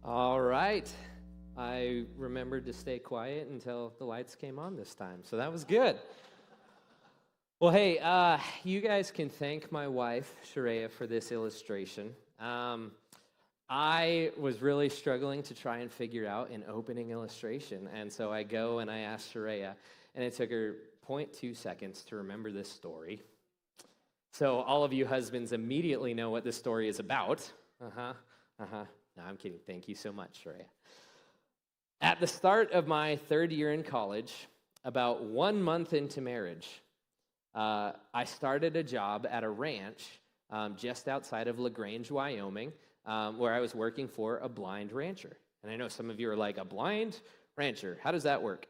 All right. I remembered to stay quiet until the lights came on this time, so that was good. Well, hey, you guys can thank my wife, Shareya, for this illustration. I was really struggling to try and figure out an opening illustration, and so I go and I ask Shareya, and it took her 0.2 seconds to remember this story. So all of you husbands immediately know what this story is about. No, I'm kidding. Thank you so much, Shareya. At the start of my third year in college, about 1 month into marriage, I started a job at a ranch just outside of LaGrange, Wyoming, where I was working for a blind rancher. And I know some of you are like, a blind rancher? How does that work?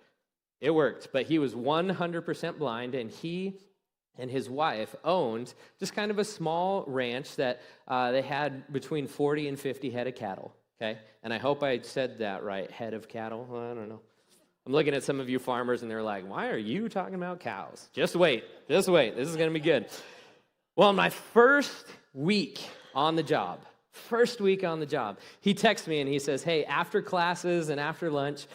It worked, but he was 100% blind, and he and his wife owned just kind of a small ranch that they had between 40 and 50 head of cattle, okay? And I hope I said that right, head of cattle. Well, I don't know. I'm looking at some of you farmers, and they're like, why are you talking about cows? Just wait. This is going to be good. Well, my first week on the job, he texts me, and he says, hey, after classes and after lunch,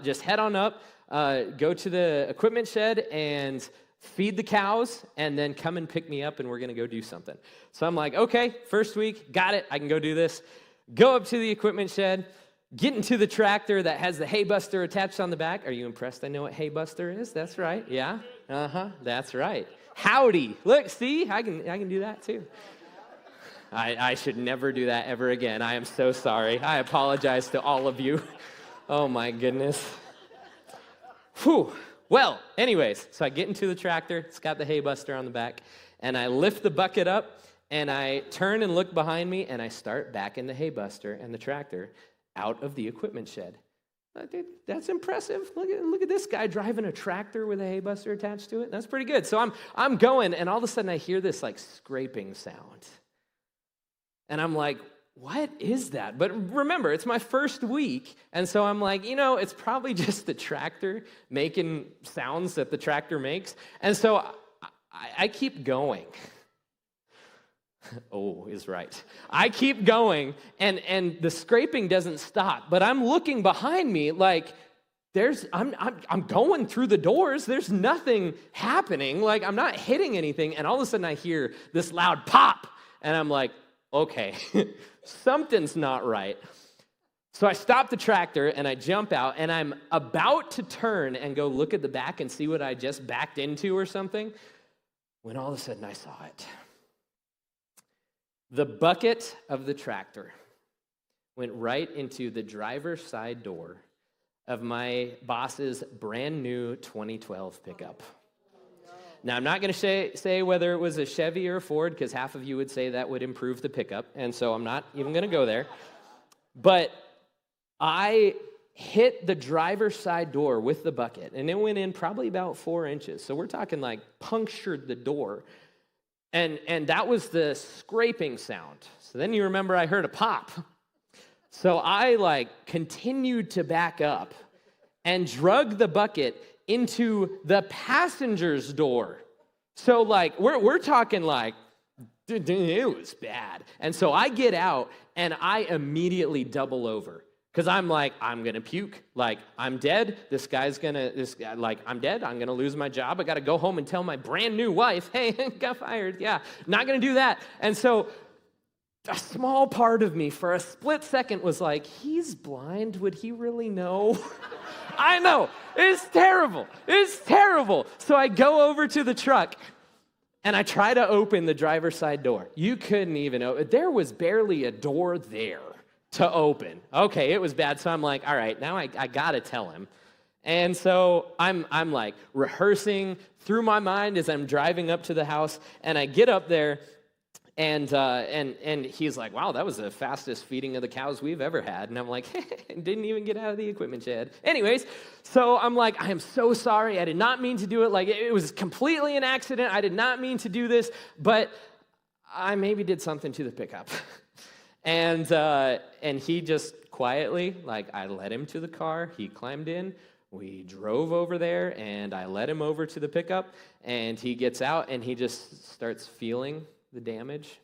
just head on up, go to the equipment shed, and feed the cows, and then come and pick me up, and we're going to go do something. So I'm like, okay, first week, got it, I can go do this. Go up to the equipment shed, get into the tractor that has the hay buster attached on the back. Are you impressed I know what hay buster is? That's right, yeah, that's right. Howdy, look, see, I can do that too. I should never do that ever again. I am so sorry. I apologize to all of you. Oh my goodness. Whew. Well, anyways, so I get into the tractor, it's got the hay buster on the back, and I lift the bucket up, and I turn and look behind me, and I start backing the hay buster and the tractor out of the equipment shed. Dude, that's impressive. Look at this guy driving a tractor with a hay buster attached to it. That's pretty good. So I'm going, and all of a sudden I hear this like scraping sound. And I'm like, what is that? But remember, it's my first week, and so I'm like, it's probably just the tractor making sounds that the tractor makes. And so I keep going. Oh, is right. I keep going, and the scraping doesn't stop, but I'm looking behind me like I'm going through the doors. There's nothing happening. Like, I'm not hitting anything, and all of a sudden I hear this loud pop, and I'm like, okay, something's not right. So I stop the tractor, and I jump out, and I'm about to turn and go look at the back and see what I just backed into or something, when all of a sudden I saw it. The bucket of the tractor went right into the driver's side door of my boss's brand new 2012 pickup. Now, I'm not going to say whether it was a Chevy or a Ford, because half of you would say that would improve the pickup, and so I'm not even going to go there. But I hit the driver's side door with the bucket, and it went in probably about 4 inches. So we're talking like punctured the door, and that was the scraping sound. So then you remember I heard a pop. So I continued to back up and drug the bucket into the passenger's door. So we're talking it was bad. And so I get out, and I immediately double over, because I'm gonna puke, I'm dead, I'm dead, I'm gonna lose my job, I gotta go home and tell my brand new wife, hey, got fired, yeah, not gonna do that. And so a small part of me for a split second was like, he's blind, would he really know? I know, it's terrible. So I go over to the truck, and I try to open the driver's side door. You couldn't even open. There was barely a door there to open. Okay, it was bad. So I'm like, all right, now I got to tell him. And so I'm rehearsing through my mind as I'm driving up to the house, and I get up there, and he's like, wow, that was the fastest feeding of the cows we've ever had. And I'm like, didn't even get out of the equipment shed. Anyways, so I'm like, I am so sorry. I did not mean to do it. It was completely an accident. I did not mean to do this, but I maybe did something to the pickup. And he just quietly, I led him to the car. He climbed in. We drove over there, and I led him over to the pickup, and he gets out, and he just starts feeling the damage.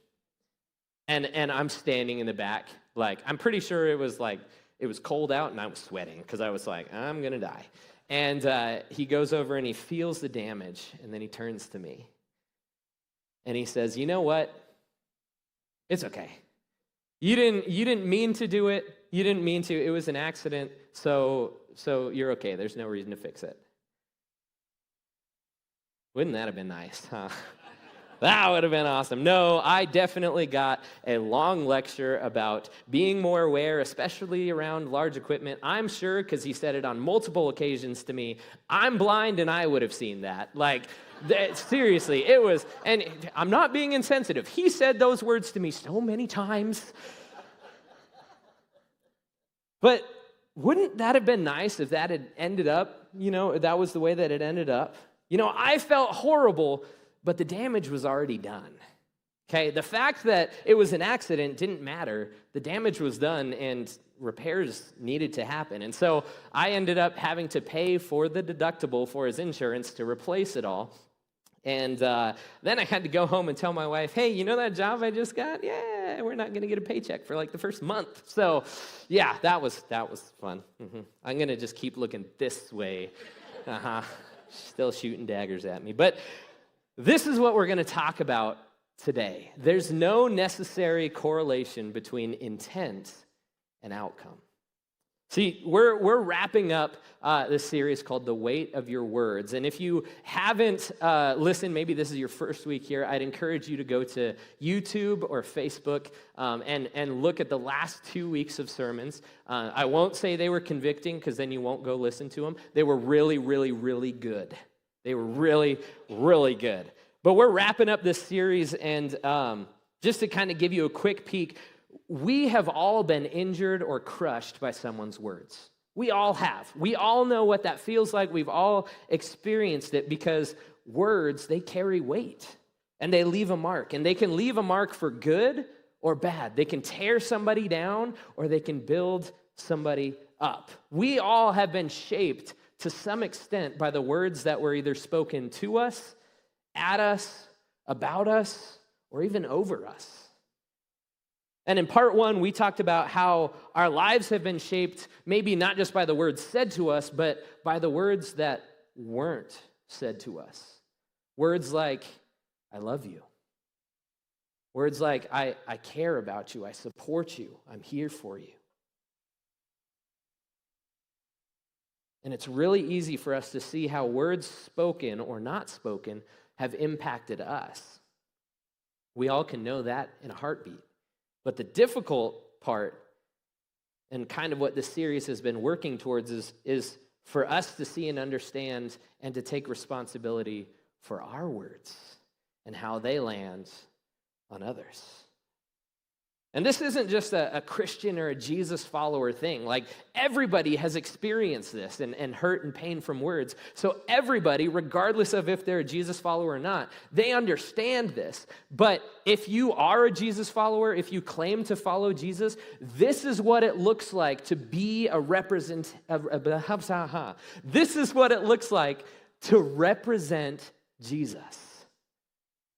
And I'm standing in the back, Like, I'm pretty sure it was cold out and I was sweating because I was like, I'm going to die. And he goes over and he feels the damage, and then he turns to me. And he says, you know what? It's okay. You didn't mean to do it. You didn't mean to. It was an accident. So you're okay. There's no reason to fix it. Wouldn't that have been nice, huh? That would have been awesome. No, I definitely got a long lecture about being more aware, especially around large equipment. I'm sure, because he said it on multiple occasions to me, I'm blind and I would have seen that. Like, seriously, it was, and I'm not being insensitive. He said those words to me so many times. But wouldn't that have been nice if that had ended up, that was the way that it ended up? I felt horrible, but the damage was already done. Okay, the fact that it was an accident didn't matter. The damage was done and repairs needed to happen. And so I ended up having to pay for the deductible for his insurance to replace it all. And then I had to go home and tell my wife, hey, that job I just got? Yeah, we're not going to get a paycheck for like the first month. So yeah, that was fun. I'm going to just keep looking this way. Still shooting daggers at me. But this is what we're going to talk about today. There's no necessary correlation between intent and outcome. See, we're wrapping up this series called The Weight of Your Words. And if you haven't listened, maybe this is your first week here, I'd encourage you to go to YouTube or Facebook and look at the last 2 weeks of sermons. I won't say they were convicting because then you won't go listen to them. They were really, really, really good. They were really, really good. But we're wrapping up this series, and just to kind of give you a quick peek, we have all been injured or crushed by someone's words. We all have. We all know what that feels like. We've all experienced it because words, they carry weight, and they leave a mark. And they can leave a mark for good or bad. They can tear somebody down, or they can build somebody up. We all have been shaped to some extent by the words that were either spoken to us, at us, about us, or even over us. And in part one, we talked about how our lives have been shaped maybe not just by the words said to us, but by the words that weren't said to us. Words like, I love you. Words like, I care about you, I support you, I'm here for you. And it's really easy for us to see how words spoken or not spoken have impacted us. We all can know that in a heartbeat. But the difficult part, and kind of what this series has been working towards, is for us to see and understand and to take responsibility for our words and how they land on others. And this isn't just a Christian or a Jesus follower thing. Like, everybody has experienced this and hurt and pain from words. So everybody, regardless of if they're a Jesus follower or not, they understand this. But if you are a Jesus follower, if you claim to follow Jesus, this is what it looks like to be This is what it looks like to represent Jesus.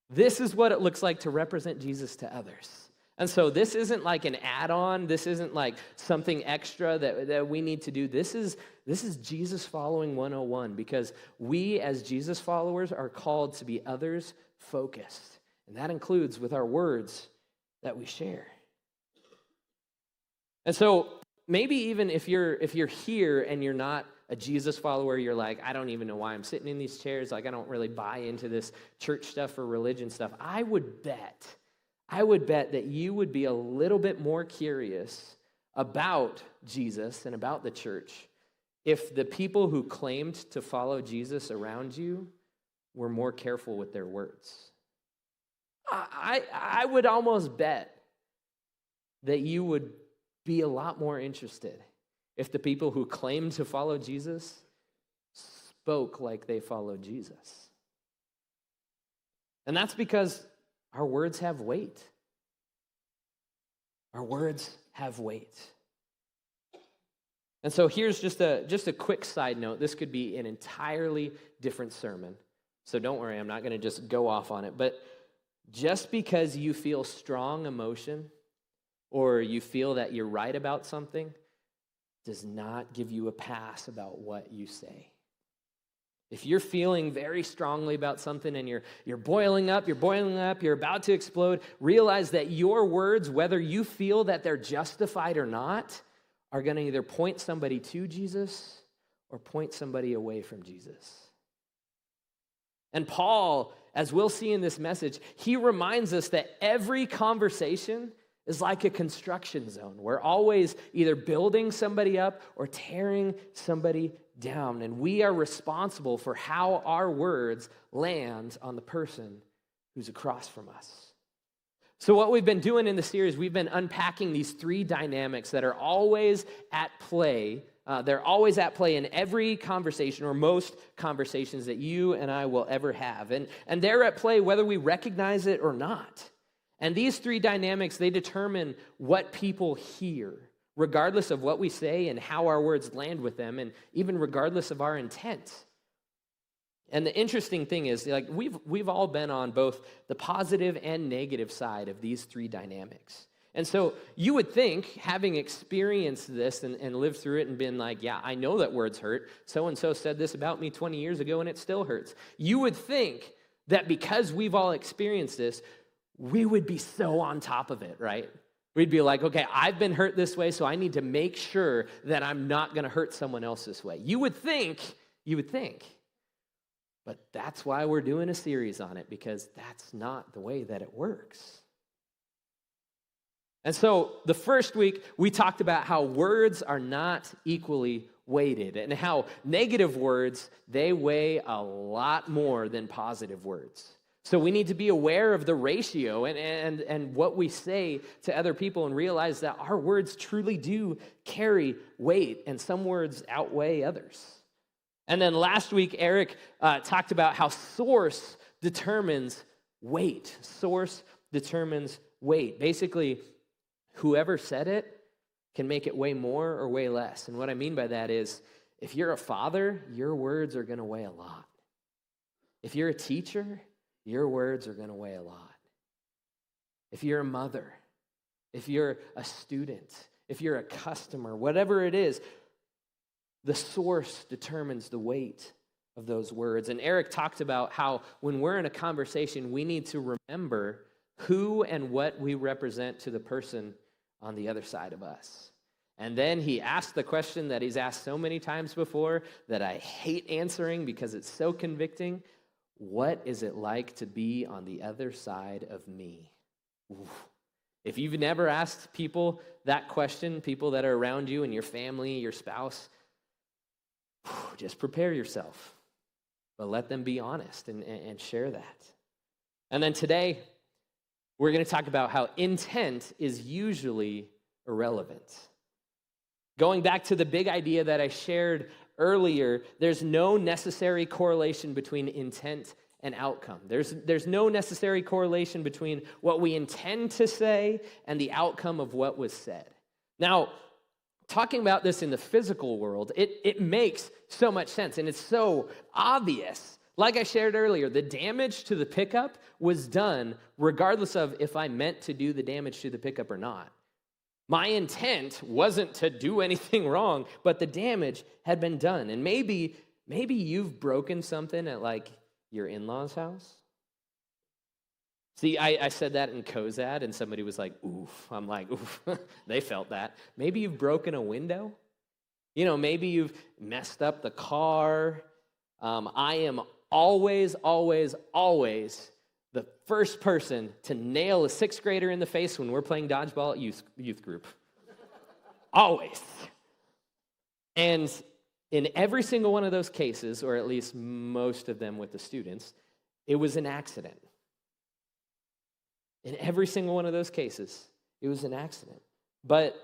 This is what it looks like to represent Jesus to others. And so this isn't like an add-on. This isn't like something extra that we need to do. This is Jesus following 101, because we as Jesus followers are called to be others focused. And that includes with our words that we share. And so maybe even if you're here and you're not a Jesus follower, you're like, I don't even know why I'm sitting in these chairs. Like, I don't really buy into this church stuff or religion stuff. I would bet that you would be a little bit more curious about Jesus and about the church if the people who claimed to follow Jesus around you were more careful with their words. I would almost bet that you would be a lot more interested if the people who claimed to follow Jesus spoke like they followed Jesus. And that's because our words have weight. Our words have weight. And so here's just a quick side note. This could be an entirely different sermon. So don't worry, I'm not going to just go off on it. But just because you feel strong emotion or you feel that you're right about something does not give you a pass about what you say. If you're feeling very strongly about something and you're boiling up, you're about to explode, realize that your words, whether you feel that they're justified or not, are going to either point somebody to Jesus or point somebody away from Jesus. And Paul, as we'll see in this message, he reminds us that every conversation is like a construction zone. We're always either building somebody up or tearing somebody down. And we are responsible for how our words land on the person who's across from us. So what we've been doing in the series, we've been unpacking these three dynamics that are always at play. They're always at play in every conversation or most conversations that you and I will ever have. And they're at play whether we recognize it or not. And these three dynamics, they determine what people hear, regardless of what we say and how our words land with them, and even regardless of our intent. And the interesting thing is, like, we've all been on both the positive and negative side of these three dynamics. And so you would think, having experienced this and lived through it and been like, yeah, I know that words hurt. So-and-so said this about me 20 years ago and it still hurts. You would think that because we've all experienced this, we would be so on top of it, right? We'd be like, okay, I've been hurt this way, so I need to make sure that I'm not going to hurt someone else this way. You would think. But that's why we're doing a series on it, because that's not the way that it works. And so the first week, we talked about how words are not equally weighted and how negative words, they weigh a lot more than positive words. So we need to be aware of the ratio and what we say to other people and realize that our words truly do carry weight, and some words outweigh others. And then last week, Eric talked about how source determines weight. Source determines weight. Basically, whoever said it can make it weigh more or weigh less. And what I mean by that is, if you're a father, your words are going to weigh a lot. If you're a teacher, your words are going to weigh a lot. If you're a mother, if you're a student, if you're a customer, whatever it is, the source determines the weight of those words. And Eric talked about how when we're in a conversation, we need to remember who and what we represent to the person on the other side of us. And then he asked the question that he's asked so many times before that I hate answering because it's so convicting. What is it like to be on the other side of me? Oof. If you've never asked people that question, people that are around you and your family, your spouse, just prepare yourself. But let them be honest and share that. And then today, we're going to talk about how intent is usually irrelevant. Going back to the big idea that I shared earlier, there's no necessary correlation between intent and outcome. There's no necessary correlation between what we intend to say and the outcome of what was said. Now, talking about this in the physical world, it makes so much sense, and it's so obvious. Like I shared earlier, the damage to the pickup was done regardless of if I meant to do the damage to the pickup or not. My intent wasn't to do anything wrong, but the damage had been done. And maybe you've broken something at like your in-laws' house. See, I said that in Kozad, and somebody was like, oof. I'm like, oof, they felt that. Maybe you've broken a window. Maybe you've messed up the car. I am always the first person to nail a sixth grader in the face when we're playing dodgeball at youth group. Always. And in every single one of those cases, or at least most of them with the students, it was an accident. In every single one of those cases, it was an accident. But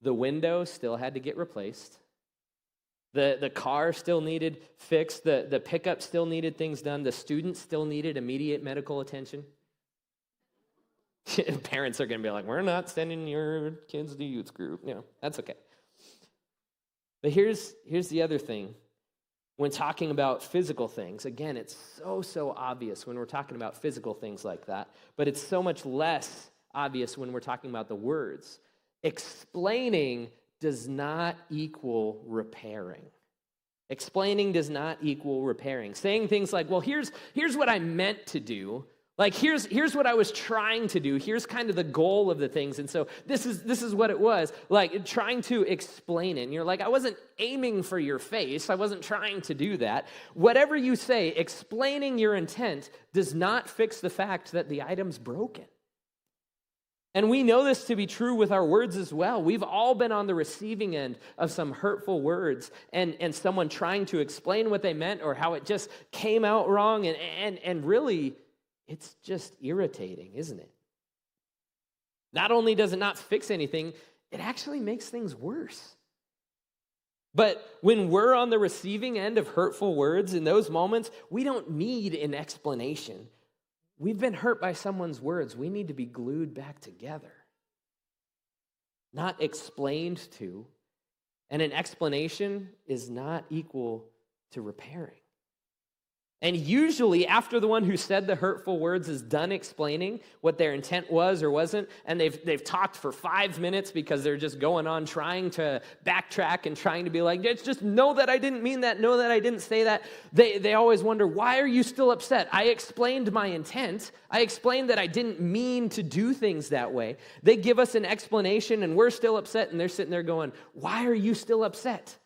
the window still had to get replaced. The car still needed fixed. The pickup still needed things done. The student still needed immediate medical attention. Parents are going to be like, we're not sending your kids to youth group. That's okay. But here's the other thing. When talking about physical things, again, it's so obvious when we're talking about physical things like that, but it's so much less obvious when we're talking about the words. Explaining does not equal repairing. Explaining does not equal repairing. Saying things like, well, here's what I meant to do. Like, here's what I was trying to do. Here's kind of the goal of the things. And so this is what it was. Like, trying to explain it. And you're like, I wasn't aiming for your face. I wasn't trying to do that. Whatever you say, explaining your intent does not fix the fact that the item's broken. And we know this to be true with our words as well. We've all been on the receiving end of some hurtful words and someone trying to explain what they meant or how it just came out wrong. And really, it's just irritating, isn't it? Not only does it not fix anything, it actually makes things worse. But when we're on the receiving end of hurtful words in those moments, we don't need an explanation. We've been hurt by someone's words. We need to be glued back together, not explained to. And an explanation is not equal to repairing. And usually after the one who said the hurtful words is done explaining what their intent was or wasn't, and they've talked for 5 minutes because they're just going on trying to backtrack and trying to be like, just know that I didn't mean that, know that I didn't say that. They always wonder, why are you still upset? I explained my intent. I explained that I didn't mean to do things that way. They give us an explanation and we're still upset, and they're sitting there going, why are you still upset?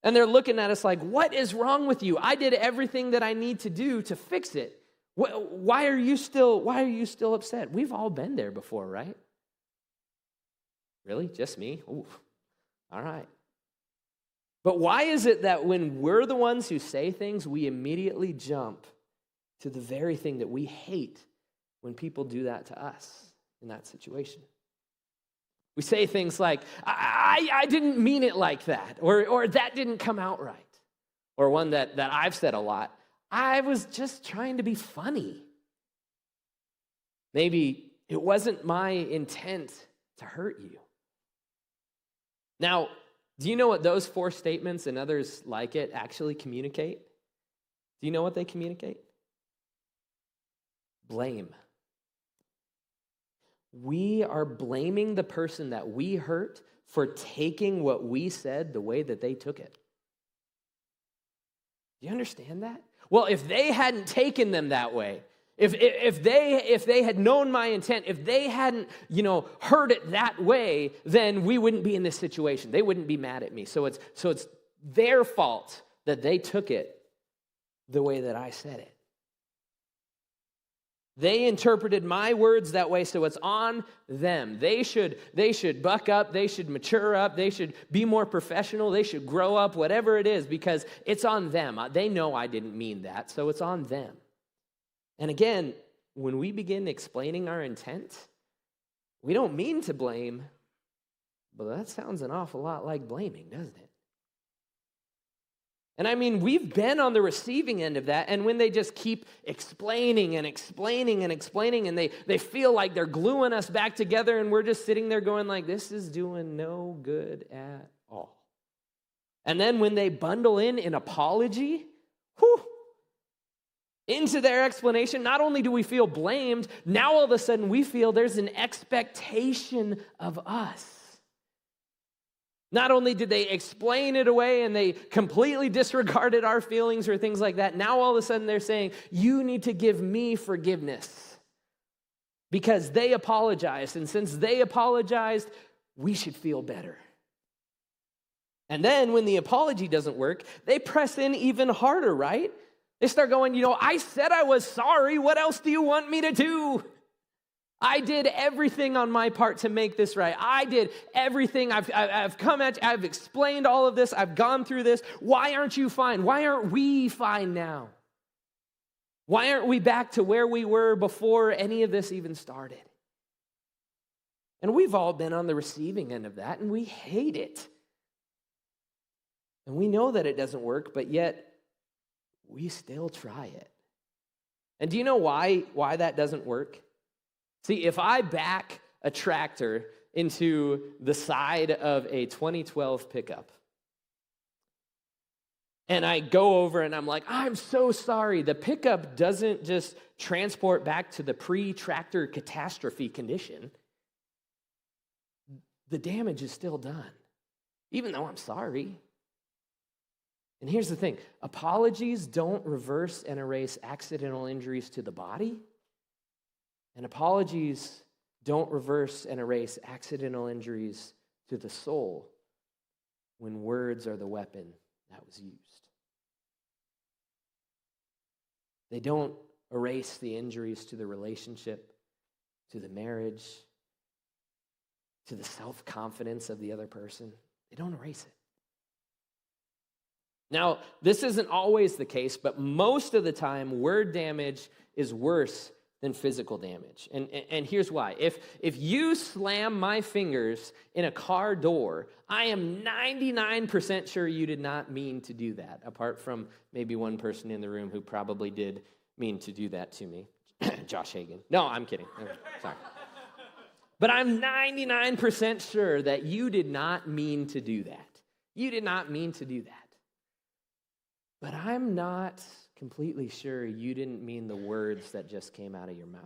And they're looking at us like, what is wrong with you? I did everything that I need to do to fix it. Why are you still upset? We've all been there before, right? Really? Just me? Ooh. All right. But why is it that when we're the ones who say things, we immediately jump to the very thing that we hate when people do that to us in that situation? We say things like, I didn't mean it like that, or that didn't come out right. Or one that I've said a lot, I was just trying to be funny. Maybe it wasn't my intent to hurt you. Now, do you know what those 4 statements and others like it actually communicate? Do you know what they communicate? Blame. We are blaming the person that we hurt for taking what we said the way that they took it. Do you understand that? Well, if they hadn't taken them that way, if they had known my intent, if they hadn't, heard it that way, then we wouldn't be in this situation. They wouldn't be mad at me. So it's their fault that they took it the way that I said it. They interpreted my words that way, so it's on them. They should buck up, they should mature up, they should be more professional, they should grow up, whatever it is, because it's on them. They know I didn't mean that, so it's on them. And again, when we begin explaining our intent, we don't mean to blame, but that sounds an awful lot like blaming, doesn't it? And I mean, we've been on the receiving end of that, and when they just keep explaining and explaining and explaining, and they feel like they're gluing us back together, and we're just sitting there going like, this is doing no good at all. And then when they bundle in an apology, into their explanation, not only do we feel blamed, now all of a sudden we feel there's an expectation of us. Not only did they explain it away and they completely disregarded our feelings or things like that, now all of a sudden they're saying, you need to give me forgiveness because they apologized. And since they apologized, we should feel better. And then when the apology doesn't work, they press in even harder, right? They start going, I said I was sorry. What else do you want me to do? I did everything on my part to make this right. I did everything. I've come at you. I've explained all of this. I've gone through this. Why aren't you fine? Why aren't we fine now? Why aren't we back to where we were before any of this even started? And we've all been on the receiving end of that, and we hate it. And we know that it doesn't work, but yet we still try it. And do you know why that doesn't work? See, if I back a tractor into the side of a 2012 pickup, and I go over and I'm like, I'm so sorry. The pickup doesn't just transport back to the pre-tractor catastrophe condition. The damage is still done, even though I'm sorry. And here's the thing. Apologies don't reverse and erase accidental injuries to the body. And apologies don't reverse and erase accidental injuries to the soul when words are the weapon that was used. They don't erase the injuries to the relationship, to the marriage, to the self-confidence of the other person. They don't erase it. Now, this isn't always the case, but most of the time, word damage is worse than physical damage. And here's why. If you slam my fingers in a car door, I am 99% sure you did not mean to do that, apart from maybe one person in the room who probably did mean to do that to me. Josh Hagan. No, I'm kidding. Sorry. But I'm 99% sure that you did not mean to do that. You did not mean to do that. But I'm not completely sure you didn't mean the words that just came out of your mouth.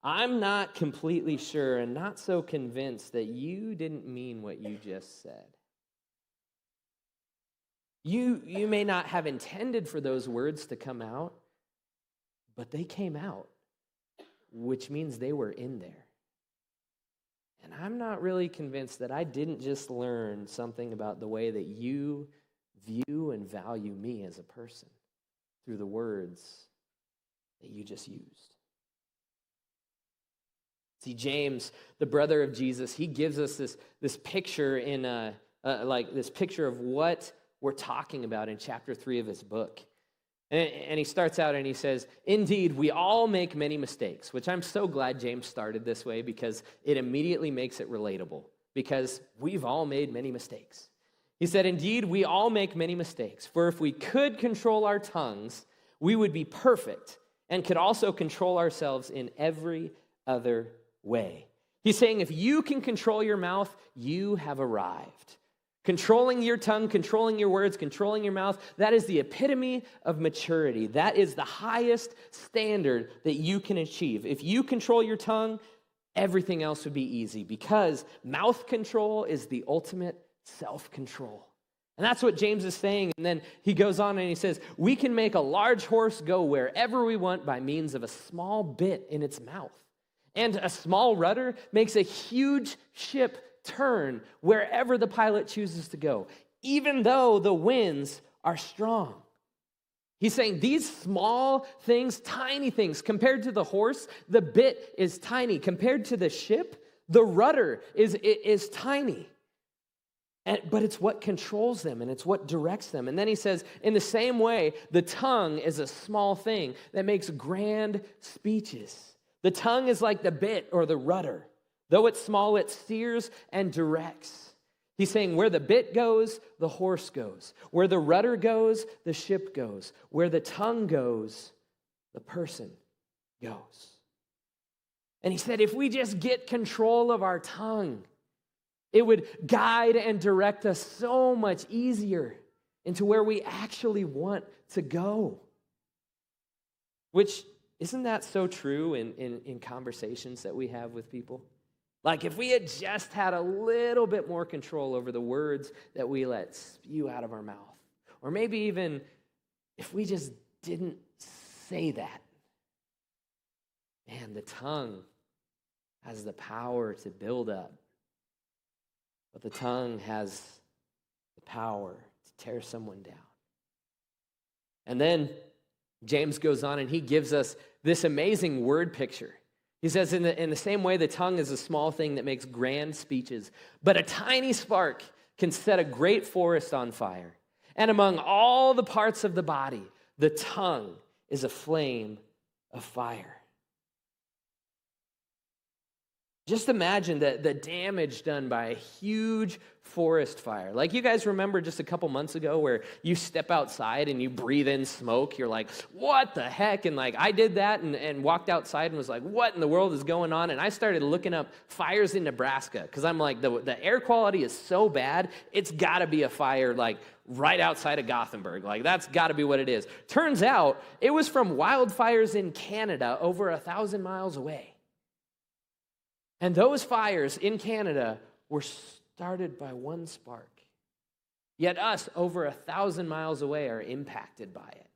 I'm not completely sure and not so convinced that you didn't mean what you just said. You may not have intended for those words to come out, but they came out, which means they were in there. And I'm not really convinced that I didn't just learn something about the way that you view and value me as a person through the words that you just used. See, James, the brother of Jesus, he gives us this picture in this picture of what we're talking about in chapter 3 of his book. And he starts out and he says, indeed, we all make many mistakes, which I'm so glad James started this way because it immediately makes it relatable, because we've all made many mistakes. He said, indeed, we all make many mistakes, for if we could control our tongues, we would be perfect and could also control ourselves in every other way. He's saying if you can control your mouth, you have arrived. Controlling your tongue, controlling your words, controlling your mouth, that is the epitome of maturity. That is the highest standard that you can achieve. If you control your tongue, everything else would be easy, because mouth control is the ultimate self-control. And that's what James is saying. And then he goes on and he says, we can make a large horse go wherever we want by means of a small bit in its mouth. And a small rudder makes a huge ship turn wherever the pilot chooses to go, even though the winds are strong. He's saying these small things, tiny things, compared to the horse, the bit is tiny. Compared to the ship, the rudder is tiny. But it's what controls them, and it's what directs them. And then he says, in the same way, the tongue is a small thing that makes grand speeches. The tongue is like the bit or the rudder. Though it's small, it steers and directs. He's saying where the bit goes, the horse goes. Where the rudder goes, the ship goes. Where the tongue goes, the person goes. And he said, if we just get control of our tongue, it would guide and direct us so much easier into where we actually want to go. Which, isn't that so true in conversations that we have with people? Like if we had just had a little bit more control over the words that we let spew out of our mouth. Or maybe even if we just didn't say that. Man, the tongue has the power to build up. But the tongue has the power to tear someone down. And then James goes on and he gives us this amazing word picture. He says, in the same way, the tongue is a small thing that makes grand speeches, but a tiny spark can set a great forest on fire. And among all the parts of the body, the tongue is a flame of fire. Just imagine the damage done by a huge forest fire. Like you guys remember just a couple months ago where you step outside and you breathe in smoke. You're like, what the heck? And like I did that and walked outside and was like, what in the world is going on? And I started looking up fires in Nebraska because I'm like, the air quality is so bad, it's got to be a fire like right outside of Gothenburg. Like that's got to be what it is. Turns out it was from wildfires in Canada over 1,000 miles away. And those fires in Canada were started by one spark. Yet us, over 1,000 miles away, are impacted by it.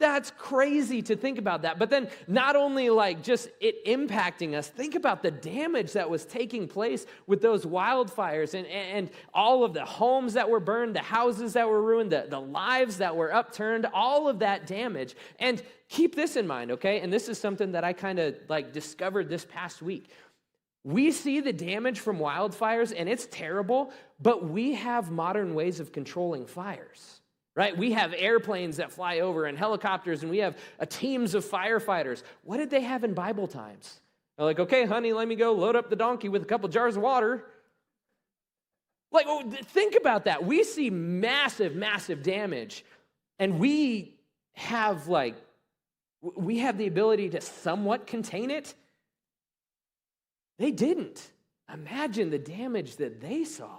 That's crazy to think about that. But then not only like just it impacting us, think about the damage that was taking place with those wildfires and all of the homes that were burned, the houses that were ruined, the lives that were upturned, all of that damage. And keep this in mind, okay? And this is something that I kind of like discovered this past week. We see the damage from wildfires, and it's terrible, but we have modern ways of controlling fires, right? We have airplanes that fly over and helicopters, and we have teams of firefighters. What did they have in Bible times? They're like, okay, honey, let me go load up the donkey with a couple jars of water. Like, think about that. We see massive, massive damage, and we have the ability to somewhat contain it. They didn't. Imagine the damage that they saw.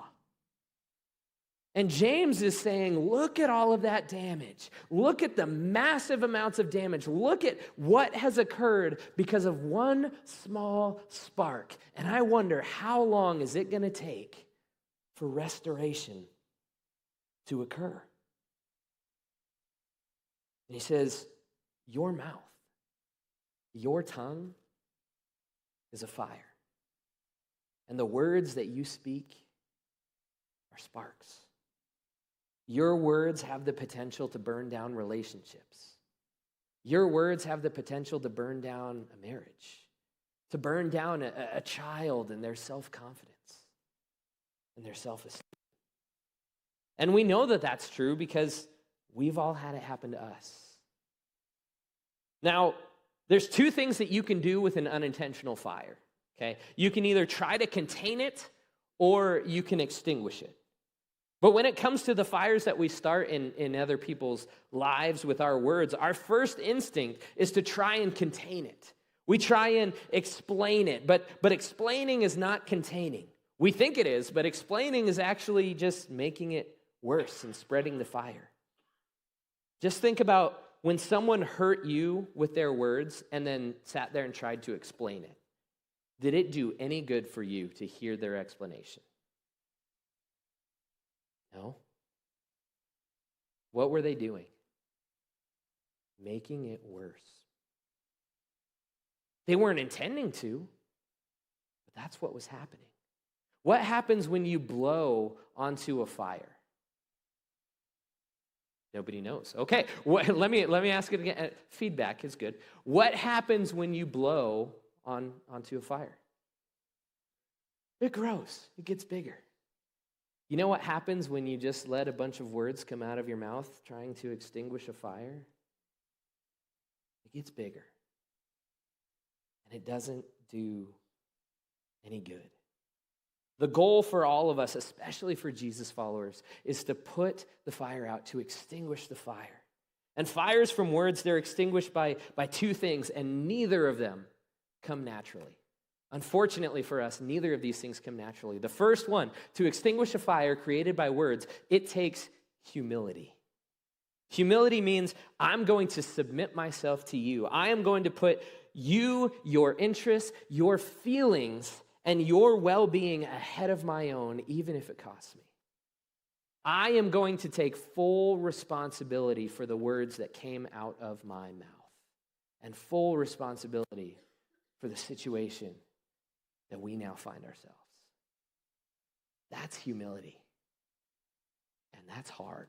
And James is saying, look at all of that damage. Look at the massive amounts of damage. Look at what has occurred because of one small spark. And I wonder, how long is it going to take for restoration to occur? And he says, your mouth, your tongue is a fire. And the words that you speak are sparks. Your words have the potential to burn down relationships. Your words have the potential to burn down a marriage, to burn down a child and their self-confidence and their self-esteem. And we know that that's true because we've all had it happen to us. Now, there's two things that you can do with an unintentional fire. Okay, you can either try to contain it or you can extinguish it. But when it comes to the fires that we start in other people's lives with our words, our first instinct is to try and contain it. We try and explain it, but explaining is not containing. We think it is, but explaining is actually just making it worse and spreading the fire. Just think about when someone hurt you with their words and then sat there and tried to explain it. Did it do any good for you to hear their explanation? No. What were they doing? Making it worse. They weren't intending to, but that's what was happening. What happens when you blow onto a fire? Nobody knows. Okay, let me ask it again. Feedback is good. What happens when you blow onto a fire? It grows. It gets bigger. You know what happens when you just let a bunch of words come out of your mouth trying to extinguish a fire? It gets bigger. And it doesn't do any good. The goal for all of us, especially for Jesus followers, is to put the fire out, to extinguish the fire. And fires from words, they're extinguished by two things, and neither of them come naturally. Unfortunately for us, neither of these things come naturally. The first one, to extinguish a fire created by words, it takes humility. Humility means I'm going to submit myself to you. I am going to put you, your interests, your feelings, and your well-being ahead of my own, even if it costs me. I am going to take full responsibility for the words that came out of my mouth and full responsibility for the situation that we now find ourselves. That's humility. And that's hard.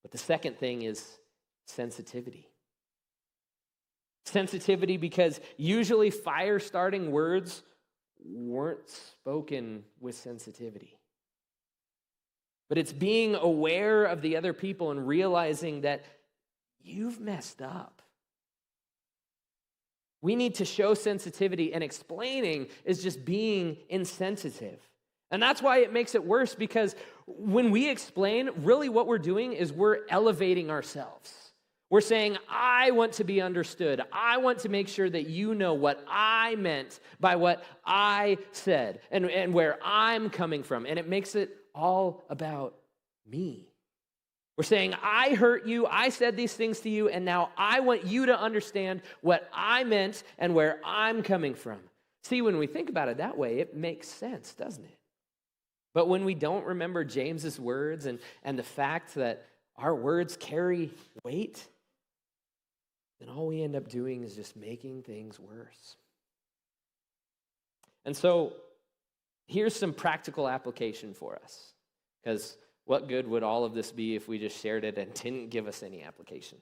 But the second thing is sensitivity. Sensitivity because usually fire-starting words weren't spoken with sensitivity. But it's being aware of the other people and realizing that you've messed up. We need to show sensitivity, and explaining is just being insensitive. And that's why it makes it worse, because when we explain, really what we're doing is we're elevating ourselves. We're saying, I want to be understood. I want to make sure that you know what I meant by what I said and where I'm coming from. And it makes it all about me. We're saying, I hurt you, I said these things to you, and now I want you to understand what I meant and where I'm coming from. See, when we think about it that way, it makes sense, doesn't it? But when we don't remember James's words and the fact that our words carry weight, then all we end up doing is just making things worse. And so here's some practical application for us, because what good would all of this be if we just shared it and didn't give us any application?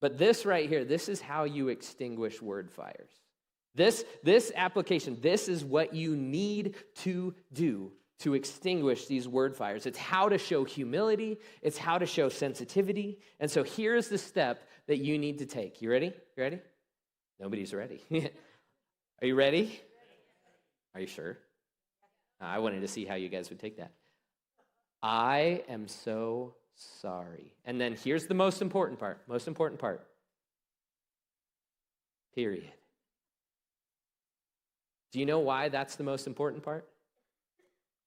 But this right here, this is how you extinguish word fires. This application, this is what you need to do to extinguish these word fires. It's how to show humility. It's how to show sensitivity. And so here's the step that you need to take. You ready? You ready? Nobody's ready. Are you ready? Are you sure? I wanted to see how you guys would take that. I am so sorry. And then here's the most important part. Period. Do you know why that's the most important part?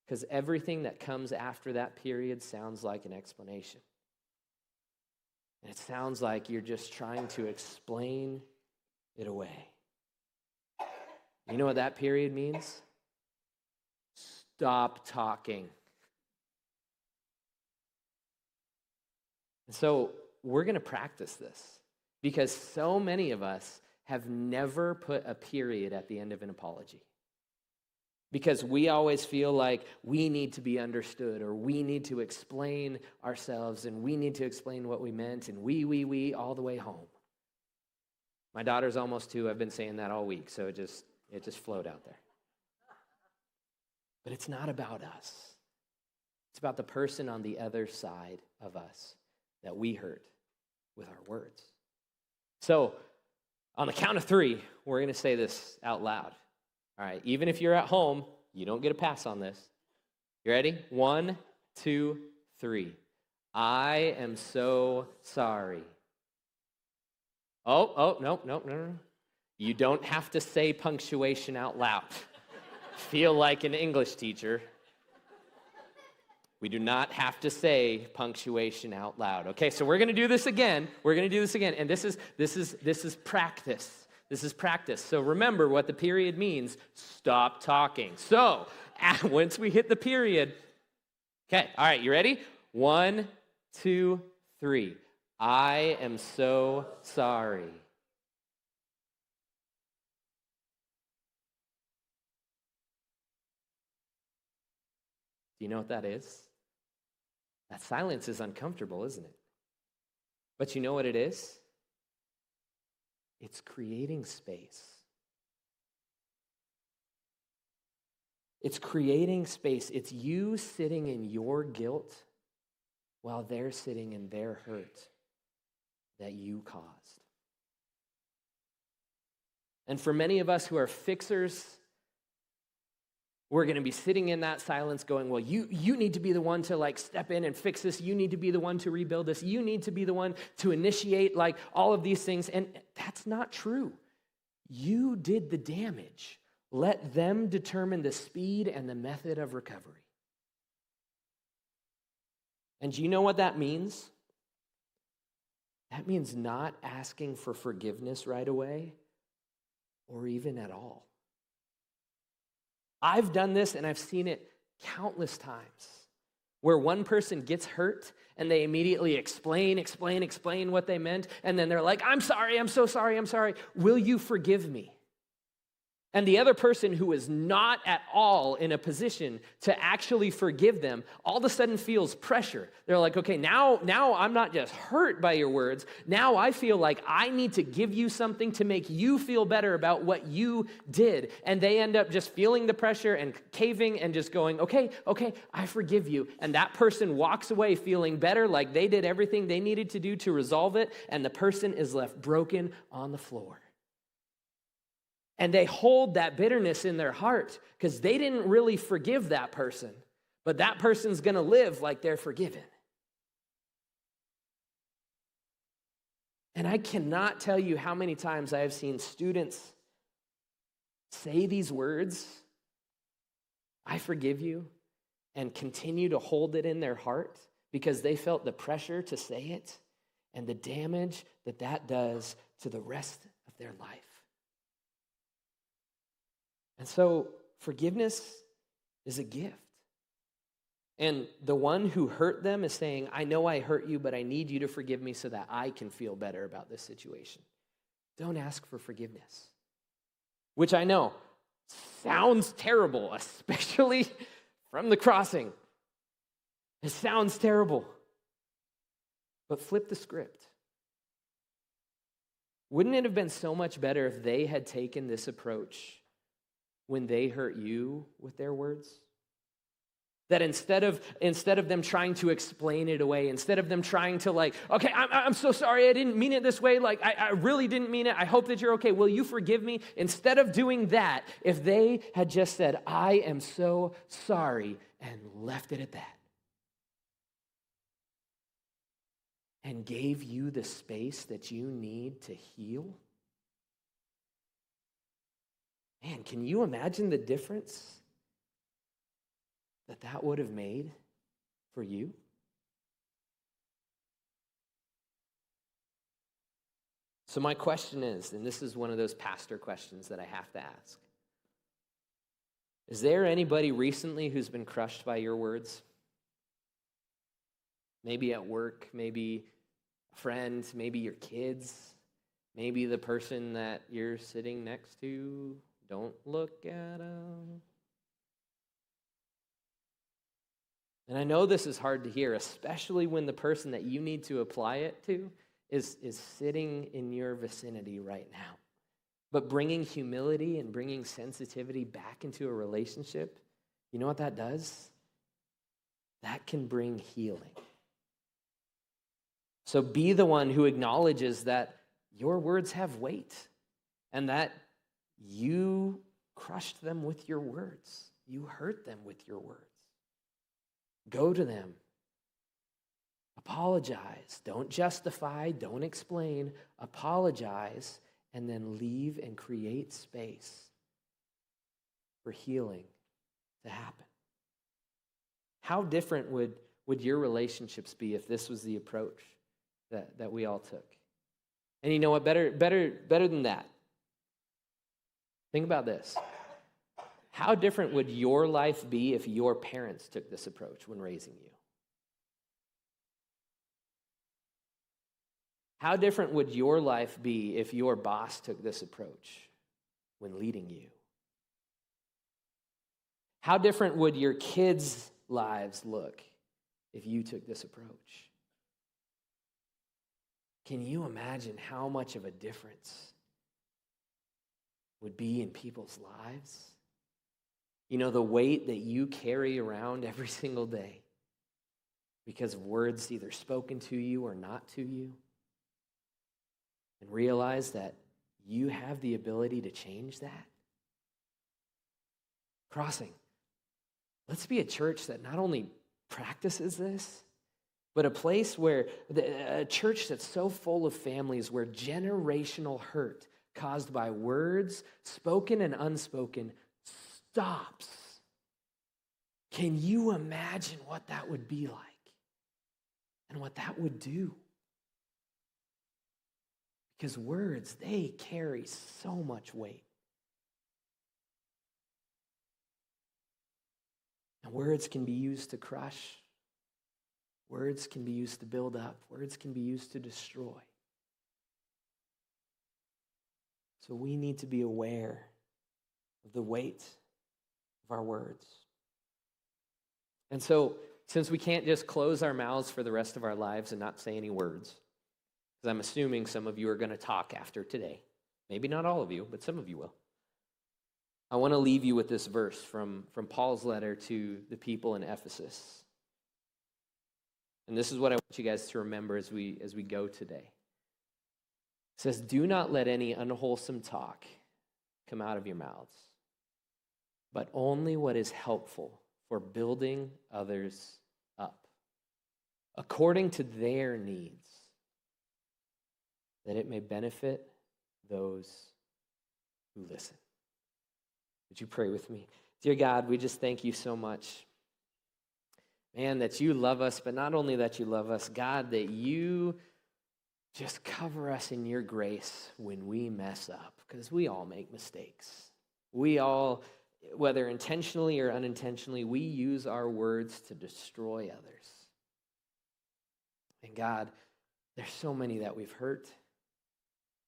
Because everything that comes after that period sounds like an explanation. And it sounds like you're just trying to explain it away. You know what that period means? Stop talking. And so we're going to practice this, because so many of us have never put a period at the end of an apology. Because we always feel like we need to be understood, or we need to explain ourselves, and we need to explain what we meant, and we all the way home. My daughter's almost 2. I've been saying that all week, so it just flowed out there. But it's not about us. It's about the person on the other side of us that we hurt with our words. So, on the count of 3, we're going to say this out loud. All right, even if you're at home, you don't get a pass on this. You ready? 1, 2, 3. I am so sorry. No. You don't have to say punctuation out loud. Feel like an English teacher. We do not have to say punctuation out loud. Okay, so we're going to do this again. And this is practice. This is practice. So remember what the period means. Stop talking. So once we hit the period, okay, all right, you ready? 1, 2, 3. I am so sorry. Do you know what that is? That silence is uncomfortable, isn't it? But you know what it is? It's creating space. It's creating space. It's you sitting in your guilt while they're sitting in their hurt that you caused. And for many of us who are fixers, we're going to be sitting in that silence going, well, you need to be the one to step in and fix this. You need to be the one to rebuild this. You need to be the one to initiate all of these things. And that's not true. You did the damage. Let them determine the speed and the method of recovery. And do you know what that means? That means not asking for forgiveness right away or even at all. I've done this and I've seen it countless times where one person gets hurt and they immediately explain what they meant. And then they're like, I'm sorry, I'm so sorry, I'm sorry. Will you forgive me? And the other person who is not at all in a position to actually forgive them all of a sudden feels pressure. They're like, okay, now I'm not just hurt by your words. Now I feel like I need to give you something to make you feel better about what you did. And they end up just feeling the pressure and caving and just going, okay, I forgive you. And that person walks away feeling better, like they did everything they needed to do to resolve it. And the person is left broken on the floor. And they hold that bitterness in their heart because they didn't really forgive that person. But that person's going to live like they're forgiven. And I cannot tell you how many times I have seen students say these words, I forgive you, and continue to hold it in their heart because they felt the pressure to say it and the damage that that does to the rest of their life. And so forgiveness is a gift. And the one who hurt them is saying, I know I hurt you, but I need you to forgive me so that I can feel better about this situation. Don't ask for forgiveness. Which I know sounds terrible, especially from the crossing. It sounds terrible. But flip the script. Wouldn't it have been so much better if they had taken this approach when they hurt you with their words? That instead of them trying to explain it away, instead of them trying to okay, I'm so sorry, I didn't mean it this way, I really didn't mean it, I hope that you're okay, will you forgive me? Instead of doing that, if they had just said, I am so sorry, and left it at that, and gave you the space that you need to heal, man, can you imagine the difference that would have made for you? So my question is, and this is one of those pastor questions that I have to ask, is there anybody recently who's been crushed by your words? Maybe at work, maybe a friend, maybe your kids, maybe the person that you're sitting next to. Don't look at them. And I know this is hard to hear, especially when the person that you need to apply it to is sitting in your vicinity right now. But bringing humility and bringing sensitivity back into a relationship, you know what that does? That can bring healing. So be the one who acknowledges that your words have weight and that you crushed them with your words. You hurt them with your words. Go to them. Apologize. Don't justify. Don't explain. Apologize, and then leave and create space for healing to happen. How different would your relationships be if this was the approach that we all took? And you know what? Better than that. Think about this. How different would your life be if your parents took this approach when raising you? How different would your life be if your boss took this approach when leading you? How different would your kids' lives look if you took this approach? Can you imagine how much of a difference would be in people's lives? You know, the weight that you carry around every single day because of words either spoken to you or not to you. And realize that you have the ability to change that. Crossing. Let's be a church that not only practices this, but a place where, a church that's so full of families where generational hurt caused by words, spoken and unspoken, stops. Can you imagine what that would be like and what that would do? Because words, they carry so much weight. And words can be used to crush. Words can be used to build up. Words can be used to destroy. So we need to be aware of the weight of our words. And so, since we can't just close our mouths for the rest of our lives and not say any words, because I'm assuming some of you are going to talk after today. Maybe not all of you, but some of you will. I want to leave you with this verse from Paul's letter to the people in Ephesus. And this is what I want you guys to remember as we go today. It says, "Do not let any unwholesome talk come out of your mouths, but only what is helpful for building others up, according to their needs, that it may benefit those who listen. Would you pray with me? Dear God, we just thank you so much, man, that you love us, but not only that you love us, God, that you just cover us in your grace when we mess up, because we all make mistakes. We all, whether intentionally or unintentionally, we use our words to destroy others. And God, there's so many that we've hurt.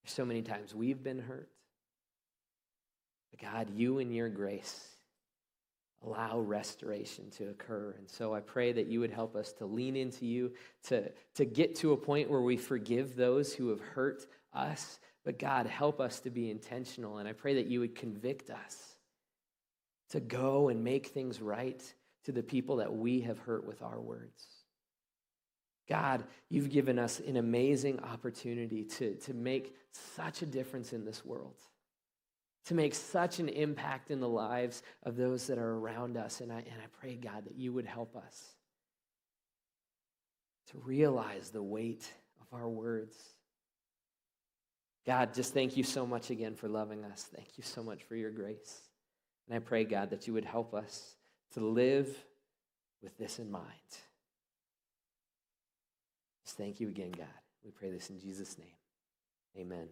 There's so many times we've been hurt. But God, you in your grace allow restoration to occur. And so I pray that you would help us to lean into you, to get to a point where we forgive those who have hurt us. But God, help us to be intentional. And I pray that you would convict us to go and make things right to the people that we have hurt with our words. God, you've given us an amazing opportunity to make such a difference in this world, to make such an impact in the lives of those that are around us. And I pray, God, that you would help us to realize the weight of our words. God, just thank you so much again for loving us. Thank you so much for your grace. And I pray, God, that you would help us to live with this in mind. Just thank you again, God. We pray this in Jesus' name. Amen.